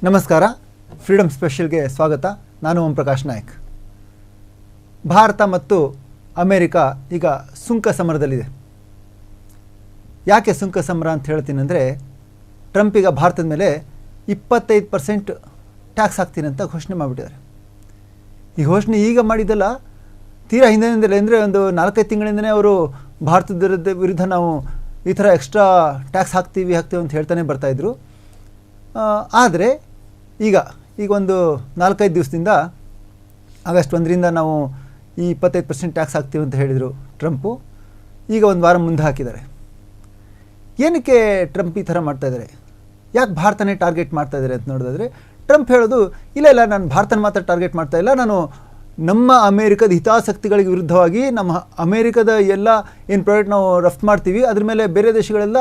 ನಮಸ್ಕಾರ. ಫ್ರೀಡಮ್ ಸ್ಪೆಷಲ್ಗೆ ಸ್ವಾಗತ. ನಾನು ಓಂ ಪ್ರಕಾಶ್ ನಾಯಕ್. ಭಾರತ ಮತ್ತು ಅಮೇರಿಕ ಈಗ ಸುಂಕ ಸಮರದಲ್ಲಿದೆ. ಯಾಕೆ ಸುಂಕ ಸಮರ ಅಂತ ಹೇಳ್ತೀನಿ ಅಂದರೆ, ಟ್ರಂಪ್ ಈಗ ಭಾರತದ ಮೇಲೆ 25% ಟ್ಯಾಕ್ಸ್ ಹಾಕ್ತೀನಿ ಅಂತ ಘೋಷಣೆ ಮಾಡಿಬಿಟ್ಟಿದ್ದಾರೆ. ಈ ಘೋಷಣೆ ಈಗ ಮಾಡಿದ್ದಲ್ಲ, ತೀರಾ ಹಿಂದಿನಿಂದಲೇ, ಅಂದರೆ ಒಂದು 4-5 ತಿಂಗಳಿಂದಲೇ ಅವರು ಭಾರತದ ವಿರುದ್ಧ ನಾವು ಈ ಥರ ಎಕ್ಸ್ಟ್ರಾ ಟ್ಯಾಕ್ಸ್ ಹಾಕ್ತೀವಿ ಅಂತ ಹೇಳ್ತಾನೆ ಬರ್ತಾಯಿದ್ರು. ಆದರೆ ಈಗ ಒಂದು 4-5 ದಿವಸದಿಂದ, ಆಗಸ್ಟ್ 1ರಿಂದ ನಾವು ಈ 25% ಟ್ಯಾಕ್ಸ್ ಹಾಕ್ತೀವಿ ಅಂತ ಹೇಳಿದರು ಟ್ರಂಪು. ಈಗ ಒಂದು ವಾರ ಮುಂದೆ ಹಾಕಿದ್ದಾರೆ. ಏನಕ್ಕೆ ಟ್ರಂಪ್ ಈ ಥರ ಮಾಡ್ತಾಯಿದ್ದಾರೆ, ಯಾಕೆ ಭಾರತನೇ ಟಾರ್ಗೆಟ್ ಮಾಡ್ತಾಯಿದ್ದಾರೆ ಅಂತ ನೋಡಿದ್ರೆ, ಟ್ರಂಪ್ ಹೇಳೋದು ಇಲ್ಲ ನಾನು ಭಾರತನ ಮಾತ್ರ ಟಾರ್ಗೆಟ್ ಮಾಡ್ತಾಯಿಲ್ಲ, ನಾನು ನಮ್ಮ ಅಮೇರಿಕದ ಹಿತಾಸಕ್ತಿಗಳಿಗೆ ವಿರುದ್ಧವಾಗಿ ನಮ್ಮ ಅಮೇರಿಕದ ಎಲ್ಲ ಏನು ಪ್ರಾಡಕ್ಟ್ ನಾವು ರಫ್ತು ಮಾಡ್ತೀವಿ ಅದ್ರ ಮೇಲೆ ಬೇರೆ ದೇಶಗಳೆಲ್ಲ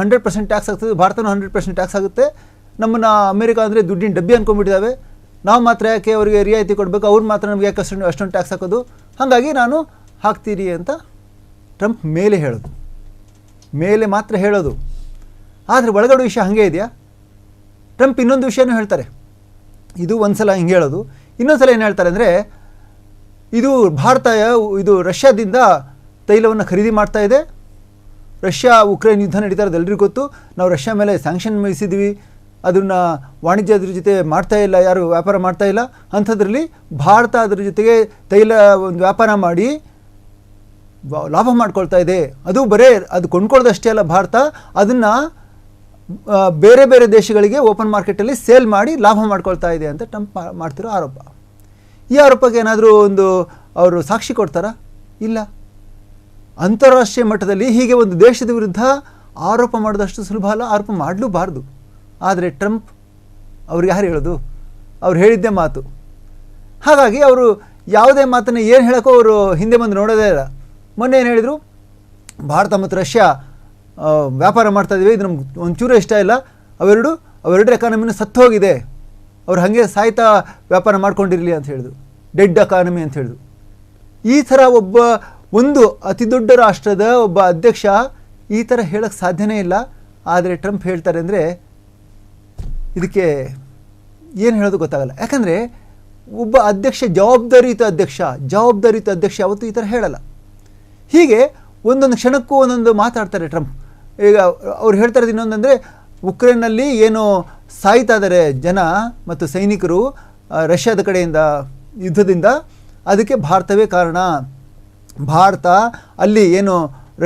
100% ಟ್ಯಾಕ್ಸ್ ಆಗ್ತದೆ, ಭಾರತನೂ 100% ಟ್ಯಾಕ್ಸ್ ಆಗುತ್ತೆ. ನಮ್ಮನ್ನು ಅಮೇರಿಕ ಅಂದರೆ ದುಡ್ಡಿನ ಡಬ್ಬಿ ಅಂದ್ಕೊಂಡ್ಬಿಟ್ಟಿದ್ದಾವೆ, ನಾವು ಮಾತ್ರ ಯಾಕೆ ಅವರಿಗೆ ರಿಯಾಯಿತಿ ಕೊಡಬೇಕು, ಅವ್ರು ಮಾತ್ರ ನಮಗೆ ಯಾಕೆ ಅಷ್ಟೊಂದು ಟ್ಯಾಕ್ಸ್ ಹಾಕೋದು, ಹಾಗಾಗಿ ನಾನು ಹಾಕ್ತೀರಿ ಅಂತ ಟ್ರಂಪ್ ಮೇಲೆ ಮಾತ್ರ ಹೇಳೋದು. ಆದರೆ ಒಳಗಡೆ ವಿಷಯ ಹಾಗೆ ಇದೆಯಾ? ಟ್ರಂಪ್ ಇನ್ನೊಂದು ವಿಷಯನೂ ಹೇಳ್ತಾರೆ. ಇದು ಒಂದು ಸಲ ಹಿಂಗೆ ಹೇಳೋದು, ಇನ್ನೊಂದು ಸಲ ಏನು ಹೇಳ್ತಾರೆ ಅಂದರೆ, ಇದು ರಷ್ಯಾದಿಂದ ತೈಲವನ್ನು ಖರೀದಿ ಮಾಡ್ತಾ ಇದೆ, ರಷ್ಯಾ ಉಕ್ರೇನ್ ಯುದ್ಧ ನಡೀತಾ ಇರೋದು ಎಲ್ರಿಗೂ ಗೊತ್ತು, ನಾವು ರಷ್ಯಾ ಮೇಲೆ ಸ್ಯಾಂಕ್ಷನ್ ವಿಧಿಸಿದ್ವಿ, ಅದನ್ನು ವಾಣಿಜ್ಯದ್ರ ಜೊತೆ ಮಾಡ್ತಾ ಇಲ್ಲ, ಯಾರು ವ್ಯಾಪಾರ ಮಾಡ್ತಾ ಇಲ್ಲ, ಅಂಥದ್ರಲ್ಲಿ ಭಾರತ ಅದರ ಜೊತೆಗೆ ತೈಲ ಒಂದು ವ್ಯಾಪಾರ ಮಾಡಿ ಲಾಭ ಮಾಡ್ಕೊಳ್ತಾ ಇದೆ. ಅದು ಕೊಂಡ್ಕೊಳ್ಳೋದಷ್ಟೇ ಅಲ್ಲ, ಭಾರತ ಅದನ್ನು ಬೇರೆ ಬೇರೆ ದೇಶಗಳಿಗೆ ಓಪನ್ ಮಾರ್ಕೆಟಲ್ಲಿ ಸೇಲ್ ಮಾಡಿ ಲಾಭ ಮಾಡ್ಕೊಳ್ತಾ ಇದೆ ಅಂತ ಟ್ರಂಪ್ ಮಾಡ್ತಿರೋ ಆರೋಪ. ಈ ಆರೋಪಕ್ಕೆ ಏನಾದರೂ ಅವರು ಸಾಕ್ಷಿ ಕೊಡ್ತಾರಾ? ಇಲ್ಲ. ಅಂತಾರಾಷ್ಟ್ರೀಯ ಮಟ್ಟದಲ್ಲಿ ಹೀಗೆ ಒಂದು ದೇಶದ ವಿರುದ್ಧ ಆರೋಪ ಮಾಡೋದಷ್ಟು ಸುಲಭ ಅಲ್ಲ, ಆರೋಪ ಮಾಡಲೂಬಾರ್ದು. ಆದರೆ ಟ್ರಂಪ್ ಅವ್ರಿಗೆ ಯಾರು ಹೇಳೋದು? ಅವ್ರು ಹೇಳಿದ್ದೇ ಮಾತು. ಹಾಗಾಗಿ ಅವರು ಯಾವುದೇ ಮಾತನ್ನು ಏನು ಹೇಳೋಕ್ಕೋ ಅವರು ಹಿಂದೆ ಬಂದು ನೋಡೋದೇ ಇಲ್ಲ. ಮೊನ್ನೆ ಏನು ಹೇಳಿದರು, ಭಾರತ ಮತ್ತು ರಷ್ಯಾ ವ್ಯಾಪಾರ ಮಾಡ್ತಾಯಿದ್ದೀವಿ, ಇದು ನಮ್ಗೆ ಒಂಚೂರು ಇಷ್ಟ ಇಲ್ಲ, ಅವೆರಡು ಎಕಾನಮಿನೂ ಸತ್ತು ಹೋಗಿದೆ, ಅವ್ರು ಹಾಗೆ ಸಾಯ್ತಾ ವ್ಯಾಪಾರ ಮಾಡ್ಕೊಂಡಿರಲಿ ಅಂತ ಹೇಳಿದ್ರು, ಡೆಡ್ ಎಕಾನಮಿ ಅಂತ ಹೇಳಿದ್ರು. ಈ ಥರ ಒಂದು ಅತಿ ದೊಡ್ಡ ರಾಷ್ಟ್ರದ ಒಬ್ಬ ಅಧ್ಯಕ್ಷ ಈ ಥರ ಹೇಳೋಕ್ಕೆ ಸಾಧ್ಯನೇ ಇಲ್ಲ. ಆದರೆ ಟ್ರಂಪ್ ಹೇಳ್ತಾರೆ ಅಂದರೆ ಇದಕ್ಕೆ ಏನು ಹೇಳೋದು ಗೊತ್ತಾಗಲ್ಲ. ಯಾಕಂದರೆ ಒಬ್ಬ ಅಧ್ಯಕ್ಷ, ಜವಾಬ್ದಾರಿಯುತ ಅಧ್ಯಕ್ಷ ಯಾವತ್ತೂ ಈ ಥರ ಹೇಳಲ್ಲ. ಹೀಗೆ ಒಂದೊಂದು ಕ್ಷಣಕ್ಕೂ ಒಂದೊಂದು ಮಾತಾಡ್ತಾರೆ ಟ್ರಂಪ್. ಈಗ ಅವ್ರು ಹೇಳ್ತಾ ಇರೋದು ಇನ್ನೊಂದಂದರೆ, ಉಕ್ರೇನ್ನಲ್ಲಿ ಏನು ಸಾಯ್ತಾ ಇದ್ದಾರೆ ಜನ ಮತ್ತು ಸೈನಿಕರು ರಷ್ಯಾದ ಕಡೆಯಿಂದ ಯುದ್ಧದಿಂದ, ಅದಕ್ಕೆ ಭಾರತವೇ ಕಾರಣ. ಭಾರತ ಅಲ್ಲಿ ಏನು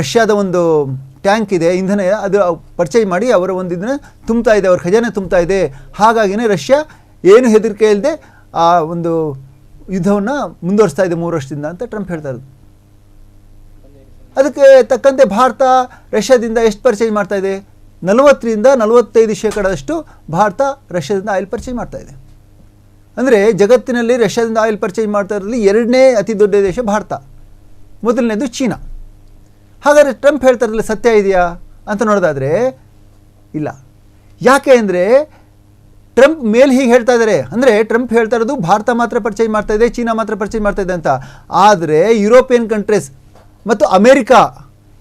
ರಷ್ಯಾದ ಒಂದು ಟ್ಯಾಂಕ್ ಇದೆ, ಇಂಧನ, ಅದು ಪರ್ಚೇಸ್ ಮಾಡಿ ಅವರ ಒಂದು ಇದನ್ನು ತುಂಬ್ತಾ ಇದೆ, ಅವ್ರ ಖಜಾನೆ ತುಂಬ್ತಾ ಇದೆ. ಹಾಗಾಗಿನೇ ರಷ್ಯಾ ಏನು ಹೆದರಿಕೆ ಇಲ್ಲದೆ ಆ ಒಂದು ಯುದ್ಧವನ್ನು ಮುಂದುವರಿಸ್ತಾ ಇದೆ 3 ವರ್ಷದಿಂದ ಅಂತ ಟ್ರಂಪ್ ಹೇಳ್ತಾ ಇರೋದು. ಅದಕ್ಕೆ ತಕ್ಕಂತೆ ಭಾರತ ರಷ್ಯಾದಿಂದ ಎಷ್ಟು ಪರ್ಚೇಸ್ ಮಾಡ್ತಾ ಇದೆ? 40ರಿಂದ 45% ಭಾರತ ರಷ್ಯಾದಿಂದ ಆಯಿಲ್ ಪರ್ಚೇಸ್ ಮಾಡ್ತಾ ಇದೆ. ಅಂದರೆ ಜಗತ್ತಿನಲ್ಲಿ ರಷ್ಯಾದಿಂದ ಆಯಿಲ್ ಪರ್ಚೇಸ್ ಮಾಡ್ತಾ ಇರೋದ್ರಲ್ಲಿ 2ನೇ ಅತಿ ದೊಡ್ಡ ದೇಶ ಭಾರತ, ಮೊದಲನೇದು ಚೀನಾ. ಹಾಗಾದರೆ ಟ್ರಂಪ್ ಹೇಳ್ತಾ ಇರೋದ್ರಲ್ಲಿ ಸತ್ಯ ಇದೆಯಾ ಅಂತ ನೋಡೋದಾದರೆ ಇಲ್ಲ. ಯಾಕೆ ಅಂದರೆ ಟ್ರಂಪ್ ಮೇಲೆ ಹೀಗೆ ಹೇಳ್ತಾ ಇದ್ದಾರೆ, ಅಂದರೆ ಟ್ರಂಪ್ ಹೇಳ್ತಾ ಇರೋದು ಭಾರತ ಮಾತ್ರ ಪರ್ಚೇಸ್ ಮಾಡ್ತಾ ಇದೆ, ಚೀನಾ ಮಾತ್ರ ಪರ್ಚೇಸ್ ಮಾಡ್ತಾ ಇದೆ ಅಂತ. ಆದರೆ ಯುರೋಪಿಯನ್ ಕಂಟ್ರೀಸ್ ಮತ್ತು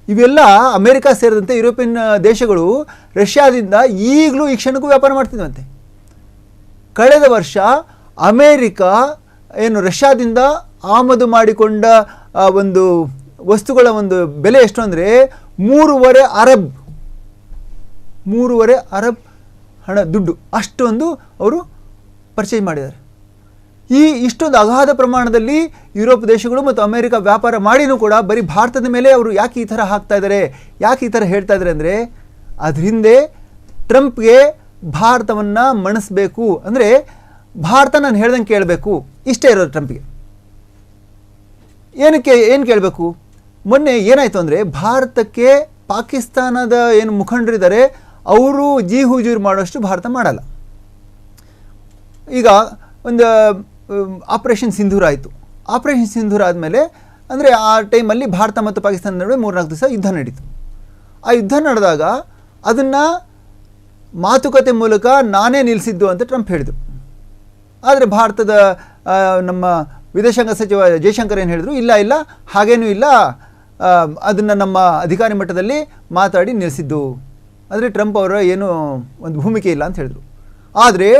ಇವೆಲ್ಲ ಅಮೇರಿಕಾ ಸೇರಿದಂತೆ ಯುರೋಪಿಯನ್ ದೇಶಗಳು ರಷ್ಯಾದಿಂದ ಈಗಲೂ ಈ ಕ್ಷಣಕ್ಕೂ ವ್ಯಾಪಾರ ಮಾಡ್ತಿದ್ವಂತೆ. ಕಳೆದ ವರ್ಷ ಅಮೇರಿಕ ಏನು ರಷ್ಯಾದಿಂದ ಆಮದು ಮಾಡಿಕೊಂಡ ಒಂದು ವಸ್ತುಗಳ ಒಂದು ಬೆಲೆ ಎಷ್ಟು ಅಂದರೆ 3.5 ಅರಬ್ ಹಣ ದುಡ್ಡು, ಅಷ್ಟೊಂದು ಅವರು ಪರ್ಚೇಸ್ ಮಾಡಿದ್ದಾರೆ. ಇಷ್ಟೊಂದು ಅಗಾಧ ಪ್ರಮಾಣದಲ್ಲಿ ಯುರೋಪ್ ದೇಶಗಳು ಮತ್ತು ಅಮೇರಿಕ ವ್ಯಾಪಾರ ಮಾಡಿನೂ ಕೂಡ ಬರೀ ಭಾರತದ ಮೇಲೆ ಅವರು ಯಾಕೆ ಈ ಥರ ಹಾಕ್ತಾ ಇದ್ದಾರೆ, ಯಾಕೆ ಈ ಥರ ಹೇಳ್ತಾ ಇದ್ದಾರೆ ಅಂದರೆ, ಅದ್ರ ಹಿಂದೆ ಟ್ರಂಪ್ಗೆ ಭಾರತವನ್ನು ಮಣಿಸ್ಬೇಕು, ಅಂದರೆ ಭಾರತ ನಾನು ಹೇಳ್ದಂಗೆ ಕೇಳಬೇಕು, ಇಷ್ಟೇ ಇರೋದು ಟ್ರಂಪ್ಗೆ. ಏನು ಕೇಳಬೇಕು? ಮೊನ್ನೆ ಏನಾಯಿತು ಅಂದರೆ, ಭಾರತಕ್ಕೆ ಪಾಕಿಸ್ತಾನದ ಏನು ಮುಖಂಡರಿದ್ದಾರೆ ಅವರು ಹುಜೂರು ಮಾಡೋಷ್ಟು ಭಾರತ ಮಾಡಲ್ಲ. ಈಗ ಒಂದು ಆಪರೇಷನ್ ಸಿಂಧೂರ ಆಯಿತು. ಆಪರೇಷನ್ ಸಿಂಧೂರ ಆದಮೇಲೆ, ಅಂದರೆ ಆ ಟೈಮಲ್ಲಿ ಭಾರತ ಮತ್ತು ಪಾಕಿಸ್ತಾನ ನಡುವೆ 3-4 ದಿವಸ ಯುದ್ಧ ನಡೀತು. ಆ ಯುದ್ಧ ನಡೆದಾಗ ಅದನ್ನು ಮಾತುಕತೆ ಮೂಲಕ ನಾನೇ ನಿಲ್ಲಿಸಿದ್ದು ಅಂತ ಟ್ರಂಪ್ ಹೇಳಿದರು. ಆದರೆ ಭಾರತದ ನಮ್ಮ ವಿದೇಶಾಂಗ ಸಚಿವ ಜಯಶಂಕರ್ ಏನು ಹೇಳಿದರು, ಇಲ್ಲ ಹಾಗೇನೂ ಇಲ್ಲ, ಅದನ್ನು ನಮ್ಮ ಅಧಿಕಾರಿ ಮಟ್ಟದಲ್ಲಿ ಮಾತಾಡಿ ನಿಲ್ಲಿಸಿದ್ದು. ಆದರೆ ಟ್ರಂಪ್ ಅವರ ಏನು ಒಂದು ಭೂಮಿಕೆ ಇಲ್ಲ ಅಂತ ಹೇಳಿದರು. ಆದರೆ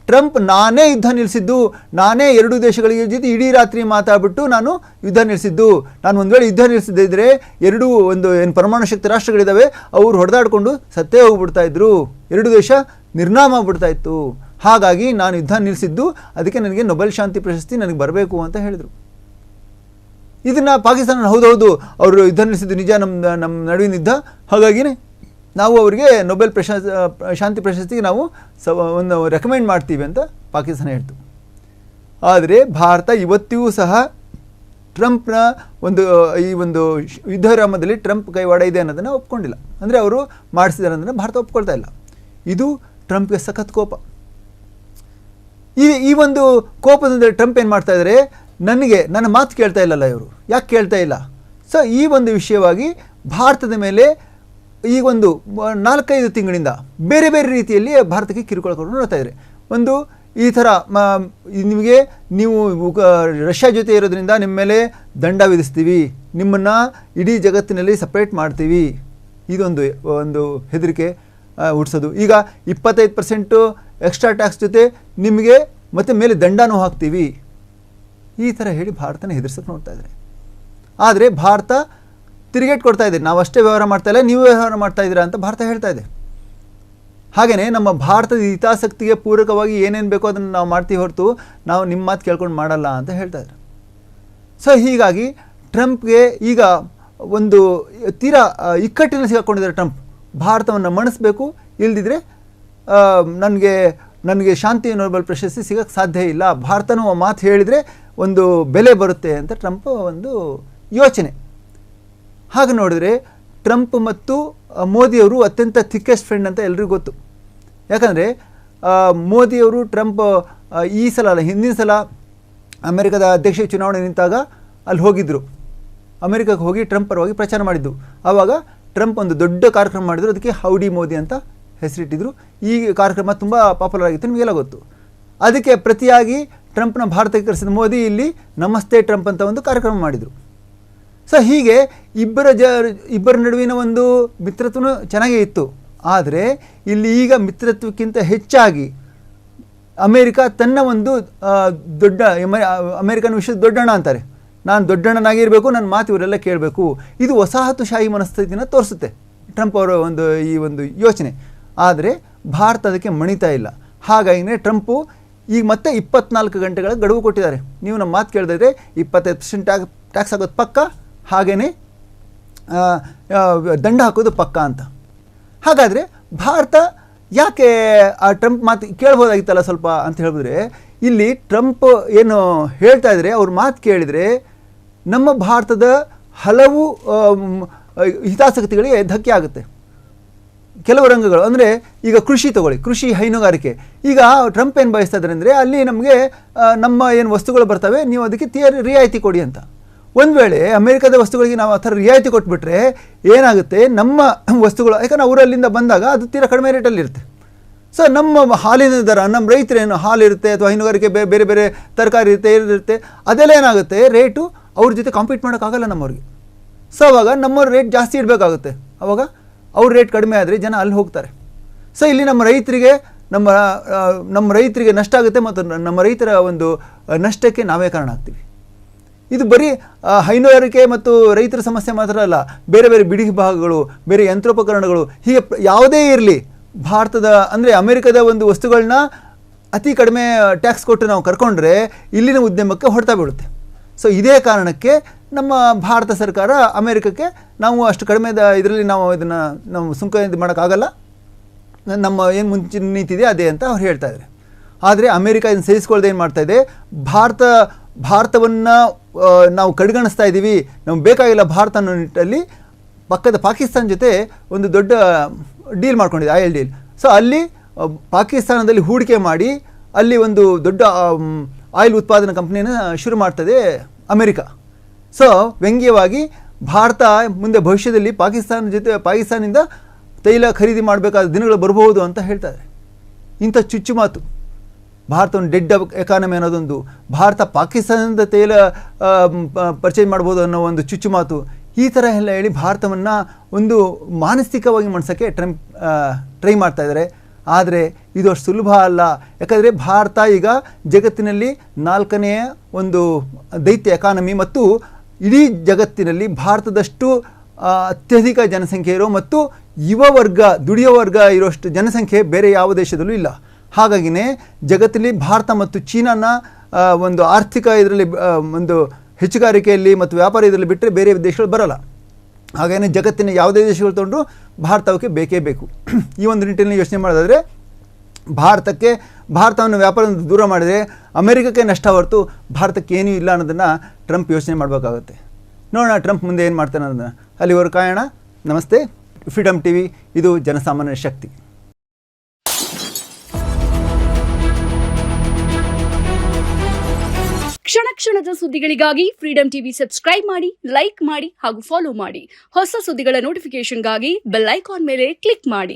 ಟ್ರಂಪ್ ನಾನೇ ಯುದ್ಧ ನಿಲ್ಲಿಸಿದ್ದು, ನಾನೇ ಎರಡು ದೇಶಗಳಿಗೆ ಜೊತೆ ಇಡೀ ರಾತ್ರಿ ಮಾತಾಡ್ಬಿಟ್ಟು ನಾನು ಯುದ್ಧ ನಿಲ್ಲಿಸಿದ್ದು, ನಾನು ಒಂದು ವೇಳೆ ಯುದ್ಧ ನಿಲ್ಲಿಸದಿದ್ದರೆ ಎರಡೂ ಒಂದು ಏನು ಪರಮಾಣು ಶಕ್ತಿ ರಾಷ್ಟ್ರಗಳಿದ್ದಾವೆ ಅವರು ಹೊಡೆದಾಡಿಕೊಂಡು ಸತ್ತೇ ಹೋಗ್ಬಿಡ್ತಾ ಇದ್ರು, ಎರಡು ದೇಶ ನಿರ್ನಾಮ ಆಗ್ಬಿಡ್ತಾ ಇತ್ತು, ಹಾಗಾಗಿ ನಾನು ಯುದ್ಧ ನಿಲ್ಲಿಸಿದ್ದು, ಅದಕ್ಕೆ ನನಗೆ ನೊಬೆಲ್ ಶಾಂತಿ ಪ್ರಶಸ್ತಿ ನನಗೆ ಬರಬೇಕು ಅಂತ ಹೇಳಿದರು. ಇದನ್ನು ಪಾಕಿಸ್ತಾನ ಹೌದೌದು ಅವರು ಯುದ್ಧ ನಿಲ್ಲಿಸಿದ್ದು ನಿಜ, ನಮ್ಮ ನಡುವಿನ ಯುದ್ಧ, ಹಾಗಾಗಿನೇ ನಾವು ಅವರಿಗೆ ನೊಬೆಲ್ ಶಾಂತಿ ಪ್ರಶಸ್ತಿಗೆ ನಾವು ಒಂದು ರೆಕಮೆಂಡ್ ಮಾಡ್ತೀವಿ ಅಂತ ಪಾಕಿಸ್ತಾನ ಹೇಳ್ತು. ಆದರೆ ಭಾರತ ಇವತ್ತಿಗೂ ಸಹ ಟ್ರಂಪ್ನ ಈ ಒಂದು ಯುದ್ಧ ವಿರಾಮದಲ್ಲಿ ಟ್ರಂಪ್ ಕೈವಾಡ ಇದೆ ಅನ್ನೋದನ್ನು ಒಪ್ಕೊಂಡಿಲ್ಲ. ಅಂದರೆ ಅವರು ಮಾಡಿಸಿದ್ದಾರೆ ಅನ್ನೋದನ್ನು ಭಾರತ ಒಪ್ಕೊಳ್ತಾ ಇಲ್ಲ. ಇದು ಟ್ರಂಪ್ಗೆ ಸಖತ್ ಕೋಪ. ಈ ಒಂದು ಕೋಪದಿಂದ ಟ್ರಂಪ್ ಏನು ಮಾಡ್ತಾ ಇದ್ದಾರೆ, ನನ್ನ ಮಾತು ಕೇಳ್ತಾ ಇಲ್ಲಲ್ಲ ಇವರು, ಯಾಕೆ ಕೇಳ್ತಾ ಇಲ್ಲ? ಸೊ ಈ ಒಂದು ವಿಷಯವಾಗಿ ಭಾರತದ ಮೇಲೆ ಈ ಒಂದು 4-5 ತಿಂಗಳಿಂದ ಬೇರೆ ಬೇರೆ ರೀತಿಯಲ್ಲಿ ಭಾರತಕ್ಕೆ ಕಿರುಕುಳ ಕೊಟ್ಟು ನೋಡ್ತಾ ಇದ್ದಾರೆ. ಒಂದು ಈ ಥರ ನೀವು ರಷ್ಯಾ ಜೊತೆ ಇರೋದ್ರಿಂದ ನಿಮ್ಮ ಮೇಲೆ ದಂಡ ವಿಧಿಸ್ತೀವಿ, ನಿಮ್ಮನ್ನು ಇಡೀ ಜಗತ್ತಿನಲ್ಲಿ ಸಪ್ರೇಟ್ ಮಾಡ್ತೀವಿ, ಇದೊಂದು ಹೆದರಿಕೆ ಹುಟ್ಟಿಸೋದು. ಈಗ 25% ಎಕ್ಸ್ಟ್ರಾ ಟ್ಯಾಕ್ಸ್ ಜೊತೆ ನಿಮಗೆ ಮತ್ತೆ ಮೇಲೆ ದಂಡನೂ ಹಾಕ್ತೀವಿ, ಈ ಥರ ಹೇಳಿ ಭಾರತನ ಹೆದರ್ಸೋಕೆ ನೋಡ್ತಾ ಇದ್ದಾರೆ. ಆದರೆ ಭಾರತ ತಿರುಗೇಟ್ ಕೊಡ್ತಾ ಇದೆ, ನಾವು ಅಷ್ಟೇ ವ್ಯವಹಾರ ಮಾಡ್ತಾ ಇಲ್ಲ, ನೀವು ವ್ಯವಹಾರ ಮಾಡ್ತಾ ಇದ್ದೀರಾ ಅಂತ ಭಾರತ ಹೇಳ್ತಾ ಇದೆ. ಹಾಗೆಯೇ ನಮ್ಮ ಭಾರತದ ಹಿತಾಸಕ್ತಿಗೆ ಪೂರಕವಾಗಿ ಏನೇನು ಬೇಕೋ ಅದನ್ನು ನಾವು ಮಾಡ್ತೀವಿ ಹೊರತು ನಾವು ನಿಮ್ಮ ಮಾತು ಕೇಳ್ಕೊಂಡು ಮಾಡಲ್ಲ ಅಂತ ಹೇಳ್ತಾ ಇದ್ದಾರೆ. ಸೊ ಹೀಗಾಗಿ ಟ್ರಂಪ್ಗೆ ಈಗ ಒಂದು ತೀರಾ ಇಕ್ಕಟ್ಟಿನಲ್ಲಿ ಸಿಗಾಕೊಂಡಿದ್ದಾರೆ ಟ್ರಂಪ್. ಭಾರತವನ್ನು ಮಣಿಸ್ಬೇಕು, ಇಲ್ದಿದ್ರೆ ನನಗೆ ಶಾಂತಿ ನೊಬೆಲ್ ಪ್ರಶಸ್ತಿ ಸಿಗೋಕ್ಕೆ ಸಾಧ್ಯ ಇಲ್ಲ, ಭಾರತನೂ ಮಾತು ಹೇಳಿದರೆ ಒಂದು ಬೆಲೆ ಬರುತ್ತೆ ಅಂತ ಟ್ರಂಪ್ ಒಂದು ಯೋಚನೆ. ಹಾಗೆ ನೋಡಿದರೆ ಟ್ರಂಪ್ ಮತ್ತು ಮೋದಿಯವರು ಅತ್ಯಂತ ಥಿಕ್ಕೆಸ್ಟ್ ಫ್ರೆಂಡ್ ಅಂತ ಎಲ್ರಿಗೂ ಗೊತ್ತು. ಯಾಕಂದರೆ ಮೋದಿಯವರು ಟ್ರಂಪ್ ಈ ಸಲ ಅಲ್ಲ, ಹಿಂದಿನ ಸಲ ಅಮೆರಿಕದ ಅಧ್ಯಕ್ಷ ಚುನಾವಣೆ ನಿಂತಾಗ ಅಲ್ಲಿ ಹೋಗಿದ್ದರು, ಅಮೆರಿಕಕ್ಕೆ ಹೋಗಿ ಟ್ರಂಪ್ ಪರವಾಗಿ ಪ್ರಚಾರ ಮಾಡಿದ್ದು. ಆವಾಗ ಟ್ರಂಪ್ ಒಂದು ದೊಡ್ಡ ಕಾರ್ಯಕ್ರಮ ಮಾಡಿದರು, ಅದಕ್ಕೆ ಹೌಡಿ ಮೋದಿ ಅಂತ ಹೆಸರಿಟ್ಟಿದ್ರು. ಈ ಕಾರ್ಯಕ್ರಮ ತುಂಬ ಪಾಪ್ಯುಲರ್ ಆಗಿತ್ತು, ನಿಮಗೆಲ್ಲ ಗೊತ್ತು. ಅದಕ್ಕೆ ಪ್ರತಿಯಾಗಿ ಟ್ರಂಪ್ನ ಭಾರತಕ್ಕೆ ಕರೆಸಿದ ಮೋದಿ ಇಲ್ಲಿ ನಮಸ್ತೆ ಟ್ರಂಪ್ ಅಂತ ಒಂದು ಕಾರ್ಯಕ್ರಮ ಮಾಡಿದರು. ಸೊ ಹೀಗೆ ಇಬ್ಬರ ನಡುವಿನ ಒಂದು ಮಿತ್ರತ್ವನೂ ಚೆನ್ನಾಗೇ ಇತ್ತು. ಆದರೆ ಇಲ್ಲಿ ಈಗ ಮಿತ್ರತ್ವಕ್ಕಿಂತ ಹೆಚ್ಚಾಗಿ ಅಮೇರಿಕ ತನ್ನ ಒಂದು ಅಮೇರಿಕನ್ ವಿಷಯದ ದೊಡ್ಡಣ್ಣ ಅಂತಾರೆ, ನಾನು ದೊಡ್ಡಣ್ಣನಾಗಿರಬೇಕು, ನನ್ನ ಮಾತು ಇವರೆಲ್ಲ ಕೇಳಬೇಕು. ಇದು ವಸಾಹತುಶಾಹಿ ಮನಸ್ಥಿತಿನ ತೋರಿಸುತ್ತೆ ಟ್ರಂಪ್ ಅವರ ಈ ಒಂದು ಯೋಚನೆ. ಆದರೆ ಭಾರತ ಅದಕ್ಕೆ ಮಣಿತಾ ಇಲ್ಲ. ಹಾಗಾಗಿನೇ ಟ್ರಂಪು ಈಗ ಮತ್ತೆ 24 ಗಂಟೆಗಳ ಗಡುವು ಕೊಟ್ಟಿದ್ದಾರೆ. ನೀವು ನಮ್ಮ ಮಾತು ಕೇಳಿದ್ರೆ 25% ಟ್ಯಾಕ್ಸ್ ಆಗೋದು ಪಕ್ಕ, ಹಾಗೆಯೇ ದಂಡ ಹಾಕೋದು ಪಕ್ಕ ಅಂತ. ಹಾಗಾದರೆ ಭಾರತ ಯಾಕೆ ಆ ಟ್ರಂಪ್ ಮಾತು ಕೇಳ್ಬೋದಾಗಿತ್ತಲ್ಲ ಸ್ವಲ್ಪ ಅಂತ ಹೇಳಿದ್ರೆ, ಇಲ್ಲಿ ಟ್ರಂಪ್ ಏನು ಹೇಳ್ತಾ ಇದ್ದಾರೆ, ಅವ್ರ ಮಾತು ಕೇಳಿದರೆ ನಮ್ಮ ಭಾರತದ ಹಲವು ಹಿತಾಸಕ್ತಿಗಳಿಗೆ ಧಕ್ಕೆ ಆಗುತ್ತೆ. ಕೆಲವು ರಂಗಗಳು ಅಂದರೆ ಈಗ ಕೃಷಿ ತಗೊಳ್ಳಿ, ಕೃಷಿ ಹೈನುಗಾರಿಕೆ. ಈಗ ಟ್ರಂಪ್ ಏನು ಬಯಸ್ತಾ ಇದ್ದಾರೆ ಅಂದರೆ, ಅಲ್ಲಿ ನಮಗೆ ನಮ್ಮ ಏನು ವಸ್ತುಗಳು ಬರ್ತವೆ ನೀವು ಅದಕ್ಕೆ ರಿಯಾಯಿತಿ ಕೊಡಿ ಅಂತ. ಒಂದು ವೇಳೆ ಅಮೆರಿಕದ ವಸ್ತುಗಳಿಗೆ ನಾವು ಆ ಥರ ರಿಯಾಯಿತಿ ಕೊಟ್ಬಿಟ್ರೆ ಏನಾಗುತ್ತೆ, ನಮ್ಮ ವಸ್ತುಗಳು, ಯಾಕಂದರೆ ಅವರಲ್ಲಿಂದ ಬಂದಾಗ ಅದು ತೀರಾ ಕಡಿಮೆ ರೇಟಲ್ಲಿ ಇರುತ್ತೆ. ಸೊ ನಮ್ಮ ಹಾಲಿನ ದರ, ನಮ್ಮ ರೈತರೇನು ಹಾಲು ಇರುತ್ತೆ ಅಥವಾ ಹೈನುಗಾರಿಕೆ ಬೇರೆ ಬೇರೆ ತರಕಾರಿ ಇರುತ್ತೆ, ಅದೆಲ್ಲ ಏನಾಗುತ್ತೆ, ರೇಟು ಅವ್ರ ಜೊತೆ ಕಾಂಪೀಟ್ ಮಾಡೋಕ್ಕಾಗಲ್ಲ ನಮ್ಮವ್ರಿಗೆ. ಸೊ ಅವಾಗ ನಮ್ಮವ್ರ ರೇಟ್ ಜಾಸ್ತಿ ಇಡಬೇಕಾಗುತ್ತೆ. ಅವಾಗ ಅವ್ರ ರೇಟ್ ಕಡಿಮೆ ಆದರೆ ಜನ ಅಲ್ಲಿ ಹೋಗ್ತಾರೆ. ಸೊ ಇಲ್ಲಿ ನಮ್ಮ ರೈತರಿಗೆ ನಷ್ಟ ಆಗುತ್ತೆ, ಮತ್ತು ನಮ್ಮ ರೈತರ ಒಂದು ನಷ್ಟಕ್ಕೆ ನಾವೇ ಕಾರಣ ಆಗ್ತೀವಿ. ಇದು ಬರೀ ಹೈನುಗಾರಿಕೆ ಮತ್ತು ರೈತರ ಸಮಸ್ಯೆ ಮಾತ್ರ ಅಲ್ಲ, ಬೇರೆ ಬೇರೆ ಬಿಡಿ ಭಾಗಗಳು, ಬೇರೆ ಯಂತ್ರೋಪಕರಣಗಳು, ಹೀಗೆ ಯಾವುದೇ ಇರಲಿ, ಭಾರತದ ಅಂದರೆ ಅಮೆರಿಕದ ಒಂದು ವಸ್ತುಗಳನ್ನ ಅತಿ ಕಡಿಮೆ ಟ್ಯಾಕ್ಸ್ ಕೊಟ್ಟು ನಾವು ಕರ್ಕೊಂಡ್ರೆ ಇಲ್ಲಿನ ಉದ್ಯಮಕ್ಕೆ ಹೊಡೆತ ಬೀಳುತ್ತೆ. ಸೊ ಇದೇ ಕಾರಣಕ್ಕೆ ನಮ್ಮ ಭಾರತ ಸರ್ಕಾರ ಅಮೆರಿಕಕ್ಕೆ ನಾವು ಅಷ್ಟು ಕಡಿಮೆ ಇದರಲ್ಲಿ ನಾವು ಸುಂಕ ಇದು ಮಾಡೋಕ್ಕಾಗಲ್ಲ, ನಮ್ಮ ಏನು ಮುಂಚಿನ ನೀತಿ ಇದೆ ಅದೇ ಅಂತ ಅವ್ರು ಹೇಳ್ತಾ ಇದ್ದಾರೆ. ಆದರೆ ಅಮೆರಿಕ ಇದನ್ನು ಸಹಿಸ್ಕೊಳ್ಳದೆ ಏನು ಮಾಡ್ತಾ ಇದೆ, ಭಾರತವನ್ನು ನಾವು ಕಡೆಗಣಿಸ್ತಾ ಇದ್ದೀವಿ, ನಮ್ಗೆ ಬೇಕಾಗಿಲ್ಲ ಭಾರತ ಅನ್ನೋ ನಿಟ್ಟಲ್ಲಿ ಪಕ್ಕದ ಪಾಕಿಸ್ತಾನ ಜೊತೆ ಒಂದು ದೊಡ್ಡ ಡೀಲ್ ಮಾಡ್ಕೊಂಡಿದೆ, ಆಯಿಲ್ ಡೀಲ್. ಸೊ ಅಲ್ಲಿ ಪಾಕಿಸ್ತಾನದಲ್ಲಿ ಹೂಡಿಕೆ ಮಾಡಿ ಅಲ್ಲಿ ಒಂದು ದೊಡ್ಡ ಆಯಿಲ್ ಉತ್ಪಾದನಾ ಕಂಪ್ನಿಯನ್ನು ಶುರು ಮಾಡ್ತದೆ ಅಮೆರಿಕ. ಸೊ ವ್ಯಂಗ್ಯವಾಗಿ ಭಾರತ ಮುಂದೆ ಭವಿಷ್ಯದಲ್ಲಿ ಪಾಕಿಸ್ತಾನದಿಂದ ತೈಲ ಖರೀದಿ ಮಾಡಬೇಕಾದ ದಿನಗಳು ಬರಬಹುದು ಅಂತ ಹೇಳ್ತಾರೆ. ಇಂಥ ಚುಚ್ಚು ಮಾತು, ಭಾರತ ಒಂದು ಡೆಡ್ ಎಕಾನಮಿ ಅನ್ನೋದೊಂದು, ಭಾರತ ಪಾಕಿಸ್ತಾನದಿಂದ ತೈಲ ಪರ್ಚೇಸ್ ಮಾಡ್ಬೋದು ಅನ್ನೋ ಒಂದು ಚುಚ್ಚು ಮಾತು, ಈ ಥರ ಎಲ್ಲ ಹೇಳಿ ಭಾರತವನ್ನು ಒಂದು ಮಾನಸಿಕವಾಗಿ ಮಣಿಸೋಕ್ಕೆ ಟ್ರಂಪ್ ಟ್ರೈ ಮಾಡ್ತಾ ಇದ್ದಾರೆ. ಆದರೆ ಇದು ಅಷ್ಟು ಸುಲಭ ಅಲ್ಲ. ಯಾಕಂದರೆ ಭಾರತ ಈಗ ಜಗತ್ತಿನಲ್ಲಿ 4ನೇ ಒಂದು ದೈತ್ಯ ಎಕಾನಮಿ ಮತ್ತು ಇಡೀ ಜಗತ್ತಿನಲ್ಲಿ ಭಾರತದಷ್ಟು ಅತ್ಯಧಿಕ ಜನಸಂಖ್ಯೆ ಇರೋ ಮತ್ತು ಯುವ ವರ್ಗ ದುಡಿಯೋ ವರ್ಗ ಇರೋಷ್ಟು ಜನಸಂಖ್ಯೆ ಬೇರೆ ಯಾವ ದೇಶದಲ್ಲೂ ಇಲ್ಲ. ಹಾಗಾಗಿನೇ ಜಗತ್ತಲ್ಲಿ ಭಾರತ ಮತ್ತು ಚೀನಾನ ಒಂದು ಆರ್ಥಿಕ ಇದರಲ್ಲಿ ಒಂದು ಹೆಚ್ಚುಗಾರಿಕೆಯಲ್ಲಿ ಮತ್ತು ವ್ಯಾಪಾರ ಇದರಲ್ಲಿ ಬಿಟ್ಟರೆ ಬೇರೆ ದೇಶಗಳು ಬರಲ್ಲ. ಹಾಗೆಯೇ ಜಗತ್ತಿನ ಯಾವುದೇ ದೇಶಗಳು ತೊಗೊಂಡ್ರು ಭಾರತಕ್ಕೆ ಬೇಕೇ ಬೇಕು. ಈ ಒಂದು ನಿಟ್ಟಿನಲ್ಲಿ ಯೋಚನೆ ಮಾಡೋದಾದರೆ ಭಾರತವನ್ನು ವ್ಯಾಪಾರದಿಂದ ದೂರ ಮಾಡಿದರೆ ಅಮೆರಿಕಕ್ಕೆ ನಷ್ಟ ಹೊರತು ಭಾರತಕ್ಕೆ ಏನೂ ಇಲ್ಲ ಅನ್ನೋದನ್ನು ಟ್ರಂಪ್ ಯೋಚನೆ ಮಾಡಬೇಕಾಗುತ್ತೆ. ನೋಡೋಣ ಟ್ರಂಪ್ ಮುಂದೆ ಏನು ಮಾಡ್ತಾನೆ ಅನ್ನೋದನ್ನು. ಅಲ್ಲಿವರೆಗೂ ಕಾಯೋಣ. ನಮಸ್ತೆ. ಫ್ರೀಡಮ್ ಟಿವಿ, ಇದು ಜನಸಾಮಾನ್ಯರ ಶಕ್ತಿ. ಕ್ಷಣ ಕ್ಷಣದ ಸುದ್ದಿಗಳಿಗಾಗಿ ಫ್ರೀಡಮ್ ಟಿವಿ ಸಬ್ಸ್ಕ್ರೈಬ್ ಮಾಡಿ, ಲೈಕ್ ಮಾಡಿ ಹಾಗೂ ಫಾಲೋ ಮಾಡಿ. ಹೊಸ ಸುದ್ದಿಗಳ ನೋಟಿಫಿಕೇಶನ್ಗಾಗಿ ಬೆಲ್ ಐಕಾನ್ ಮೇಲೆ ಕ್ಲಿಕ್ ಮಾಡಿ.